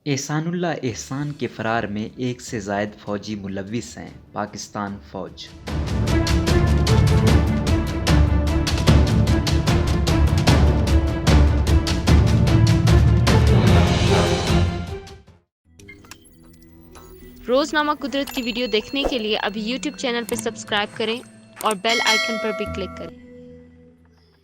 احسان اللہ احسان کے فرار میں ایک سے زائد فوجی ملوث ہیں: پاکستان فوج۔ روزنامہ قدرت کی ویڈیو دیکھنے کے لیے ابھی یوٹیوب چینل پر سبسکرائب کریں اور بیل آئیکن پر بھی کلک کریں۔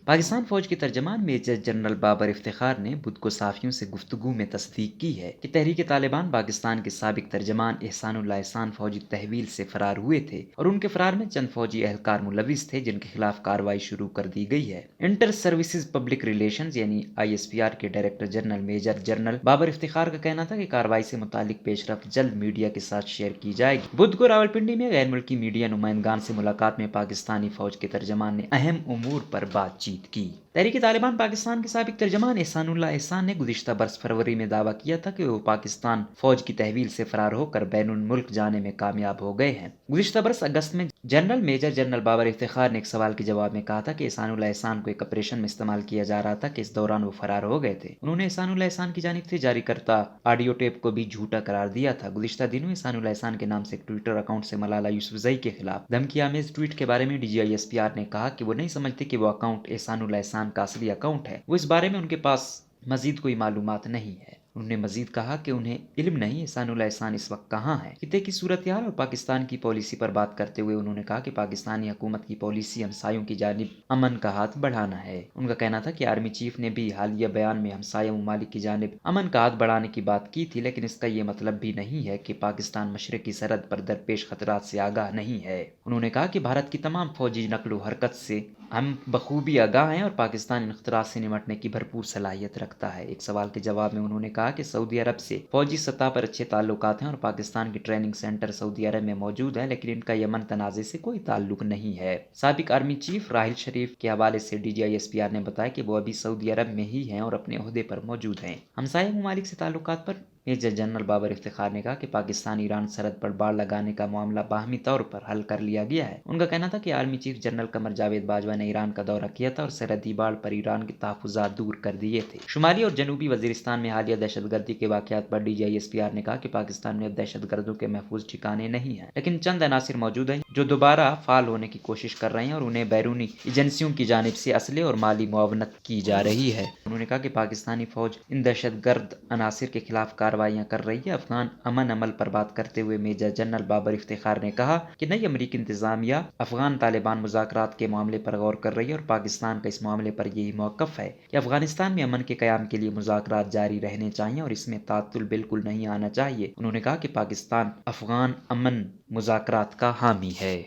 پاکستان فوج کے ترجمان میجر جنرل بابر افتخار نے بدھ کو صحافیوں سے گفتگو میں تصدیق کی ہے کہ تحریک طالبان پاکستان کے سابق ترجمان احسان اللہ احسان فوجی تحویل سے فرار ہوئے تھے اور ان کے فرار میں چند فوجی اہلکار ملوث تھے جن کے خلاف کارروائی شروع کر دی گئی ہے۔ انٹر سروسز پبلک ریلیشنز یعنی ISPR کے director general major general Babar Iftikhar کا کہنا تھا کہ کارروائی سے متعلق پیش رفت جلد میڈیا کے ساتھ شیئر کی جائے گی۔ بدھ کو راولپنڈی میں غیر ملکی میڈیا نمائندگان سے ملاقات میں پاکستانی فوج کے ترجمان نے اہم امور پر بات چیت کی۔ تحریک طالبان پاکستان کے سابق ترجمان احسان اللہ احسان نے گزشتہ برس فروری میں دعویٰ کیا تھا کہ وہ پاکستان فوج کی تحویل سے فرار ہو کر بین الملک جانے میں کامیاب ہو گئے ہیں۔ گزشتہ برس اگست میں general major general Babar Iftikhar نے ایک سوال کے جواب میں کہا تھا کہ احسان اللہ احسان کو ایک آپریشن میں استعمال کیا جا رہا تھا کہ اس دوران وہ فرار ہو گئے تھے۔ انہوں نے احسان اللہ احسان کی جانب سے جاری کرتا آڈیو ٹیپ کو بھی جھوٹا قرار دیا تھا۔ گزشتہ دنوں احسان اللہ احسان کے نام سے ایک ٹویٹر اکاؤنٹ سے ملالہ یوسفزئی کے خلاف دھمکی آمیز ٹویٹ کے بارے میں DGISPR نے کہا کہ وہ نہیں سمجھتے کہ وہ اکاؤنٹ احسان اللہ احسان کا اصلی اکاؤنٹ ہے، وہ اس بارے میں ان کے پاس مزید کوئی معلومات نہیں ہے۔ انہوں نے مزید کہا کہ انہیں علم نہیں احسان اللہ احسان اس وقت کہاں ہے۔ خطے کی صورتحال اور پاکستان کی پالیسی پر بات کرتے ہوئے انہوں نے کہا کہ پاکستانی حکومت کی پالیسی ہمسایوں کی جانب امن کا ہاتھ بڑھانا ہے۔ ان کا کہنا تھا کہ آرمی چیف نے بھی حالیہ بیان میں ہمسایہ ممالک کی جانب امن کا ہاتھ بڑھانے کی بات کی تھی، لیکن اس کا یہ مطلب بھی نہیں ہے کہ پاکستان مشرقی سرحد پر درپیش خطرات سے آگاہ نہیں ہے۔ انہوں نے کہا کہ بھارت کی تمام فوجی نقل و حرکت سے ہم بخوبی آگاہ ہیں اور پاکستان ان خطرات سے نمٹنے کی بھرپور صلاحیت رکھتا ہے۔ ایک سوال کے جواب میں انہوں نے کہا کہ سعودی عرب سے فوجی سطح پر اچھے تعلقات ہیں اور پاکستان کی ٹریننگ سینٹر سعودی عرب میں موجود ہے، لیکن ان کا یمن تنازع سے کوئی تعلق نہیں ہے۔ سابق آرمی چیف راحل شریف کے حوالے سے DGISPR نے بتایا کہ وہ ابھی سعودی عرب میں ہی ہیں اور اپنے عہدے پر موجود ہیں۔ ہمسایہ ممالک سے تعلقات پر میجر جنرل بابر افتخار نے کہا کہ پاکستان ایران سرحد پر باڑ لگانے کا معاملہ باہمی طور پر حل کر لیا گیا ہے۔ ان کا کہنا تھا کہ army chief general Qamar Javed Bajwa نے ایران کا دورہ کیا تھا اور سرحدی باڑ پر ایران کے تحفظات دور کر دیے تھے۔ شمالی اور جنوبی وزیرستان میں حالیہ دہشت گردی کے واقعات پر DGISPR نے کہا کہ پاکستان میں اب دہشت گردوں کے محفوظ ٹھکانے نہیں ہیں، لیکن چند عناصر موجود ہیں جو دوبارہ فعال ہونے کی کوشش کر رہے ہیں اور انہیں بیرونی ایجنسیوں کی جانب سے اسلحے اور مالی معاونت کی جا رہی ہے۔ انہوں نے کہا کہ پاکستانی فوج ان دہشت گرد عناصر کے خلاف کارروائیاں کر رہی ہے۔ افغان امن عمل پر بات کرتے ہوئے میجر جنرل بابر افتخار نے کہا کہ نئی امریکی انتظامیہ افغان طالبان مذاکرات کے معاملے پر غور کر رہی ہے اور پاکستان کا اس معاملے پر یہی موقف ہے کہ افغانستان میں امن کے قیام کے لیے مذاکرات جاری رہنے چاہیے اور اس میں تعطل بالکل نہیں آنا چاہیے۔ انہوں نے کہا کہ پاکستان افغان امن مذاکرات کا حامی ہے۔